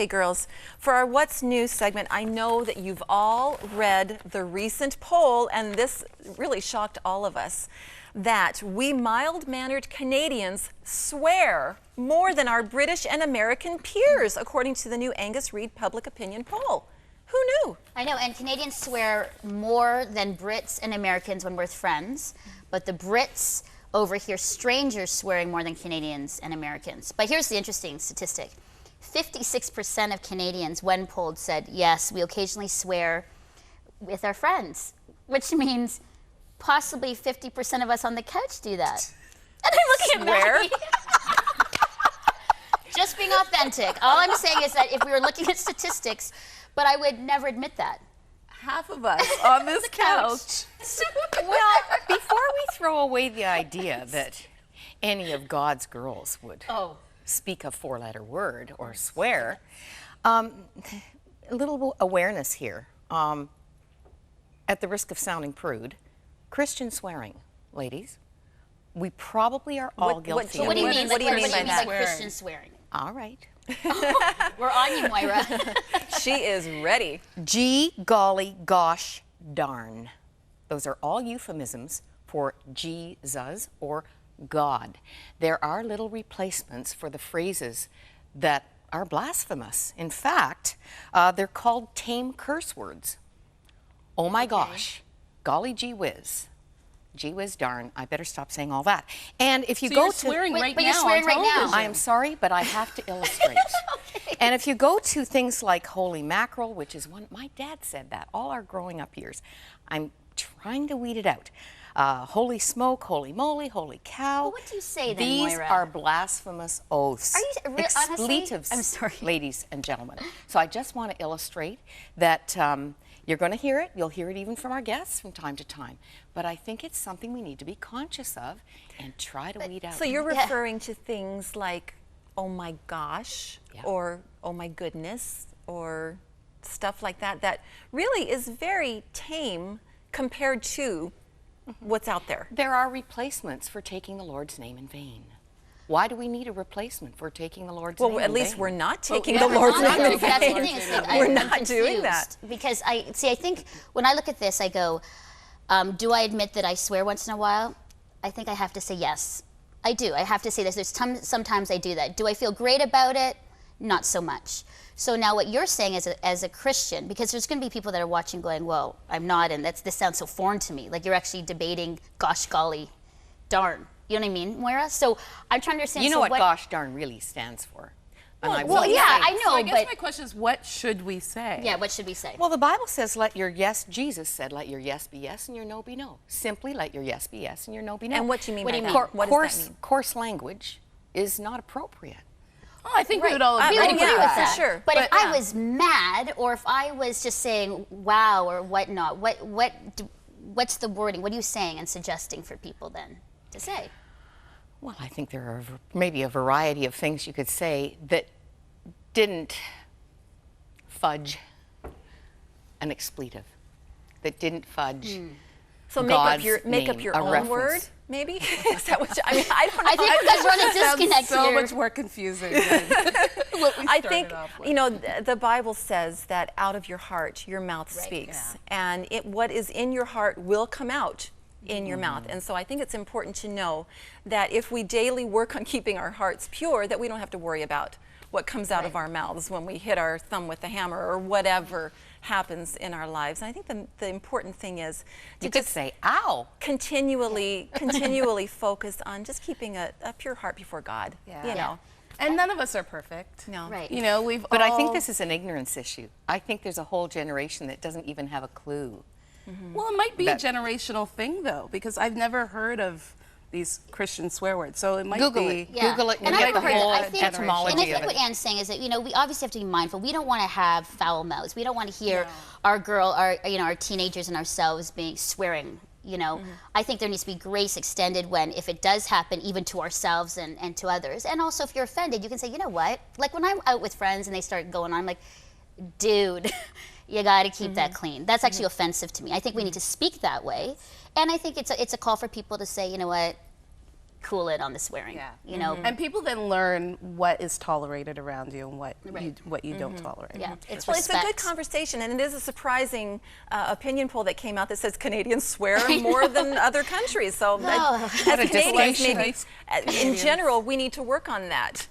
Hey girls, for our What's New segment, I know that you've all read the recent poll, and this really shocked all of us, that we mild-mannered Canadians swear more than our British and American peers, according to the new Angus Reid Public Opinion poll. Who knew? I know, and Canadians swear more than Brits and Americans when we're with friends, but the Brits overhear strangers swearing more than Canadians and Americans. But here's the interesting statistic. 56% of Canadians, when polled, said, yes, we occasionally swear with our friends, which means possibly 50% of us on the couch do that. And I'm looking at Maggie. Just being authentic. All I'm saying is that if we were looking at statistics, but I would never admit that. Half of us on this couch. Well, before we throw away the idea that any of God's girls would speak a four-letter word or swear, a little awareness here. At the risk of sounding prude, Christian swearing, ladies, we probably are all guilty. What do you mean? What do you mean by that? Like Christian swearing? All right. We're on you, Moira. She is ready. Gee, golly, gosh, darn. Those are all euphemisms for Jesus or God. There are little replacements for the phrases that are blasphemous. In fact, they're called tame curse words. Oh my gosh, golly gee whiz, darn, I better stop saying all that. And if you So go you're to swearing right but now you're swearing on right now. television. I am sorry, but I have to illustrate. And if you go to things like holy mackerel, which is one, my dad said that all our growing up years. I'm trying to weed it out. Holy smoke, holy moly, holy cow. Well, what do you say then, These Moira? are blasphemous oaths. Are you honestly? Expletives, I'm sorry. ladies and gentlemen. So I just want to illustrate that you're going to hear it. You'll hear it even from our guests from time to time. But I think it's something we need to be conscious of and try to weed out. So you're referring to things like, oh my gosh, Yeah. or oh my goodness, or stuff like that, that really is very tame compared to what's out there. There are replacements for taking the Lord's name in vain. Why do we need a replacement for taking the Lord's name in vain? Well, at least we're not taking Yeah, the we're Lord's not, name though. in That's the vain. thing, is that We're I'm not doing that. confused because I think when I look at this, I go, do I admit that I swear once in a while? I think I have to say yes. I do. I have to say this. Sometimes I do that. Do I feel great about it? Not so much. So now what you're saying as a Christian, because there's going to be people that are watching going, well, I'm not, and this sounds so foreign to me. Like you're actually debating, gosh, golly, darn. You know what I mean, Moira? So I'm trying to understand. You know so what gosh darn really stands for. And I Well, will yeah, say- I know, So I guess but my question is, what should we say? yeah, what should we say? Well, the Bible says, let your yes, Jesus said, let your yes be yes and your no be no. Simply let your yes be yes and your no be no. And what do you mean What by do you that? mean? What does coarse, that mean? coarse language is not appropriate. Oh, I think we would all I agree would with agree with that. that. Sure. But if But, I was mad, or if I was just saying wow or whatnot, what's the wording? What are you saying and suggesting for people then to say? Well, I think there are maybe a variety of things you could say that didn't fudge an expletive, that didn't fudge So God's make up name, your a own reference. word, maybe? Is that what I mean, I don't know. I think you guys run a That sounds disconnect so here. much more confusing than what we I started think, off with. you know, the Bible says that out of your heart, your mouth speaks. And what is in your heart will come out in your mouth. And so I think it's important to know that if we daily work on keeping our hearts pure, that we don't have to worry about what comes out of our mouths when we hit our thumb with the hammer or whatever happens in our lives. And I think the important thing is to You could just say, ow. continually focus on just keeping a pure heart before God. You know. And none of us are perfect. No. Right. You know, we've But all... I think this is an ignorance issue. I think there's a whole generation that doesn't even have a clue. Well, it might be a That- generational thing, though, because I've never heard of these Christian swear words. So it might Google be... it. Yeah. Google it and And get I've the heard whole that. I think- etymology And I of think it. what Anne's saying is that, you know, we obviously have to be mindful. We don't want to have foul mouths. We don't want to hear our teenagers and ourselves being swearing. You know, I think there needs to be grace extended when, if it does happen, even to ourselves and to others. And also, if you're offended, you can say, you know what? Like when I'm out with friends and they start going on, I'm like, dude, you got to keep that clean. That's actually offensive to me. I think we need to speak that way. And I think it's a call for people to say, you know what? cool it on the swearing. Yeah. You know, And people then learn what is tolerated around you and what you don't tolerate. yeah, it's Well, it's a good respect. conversation, and it is a surprising opinion poll that came out that says Canadians swear more than other countries. So, as a Canadians, distinction. maybe in general, we need to work on that.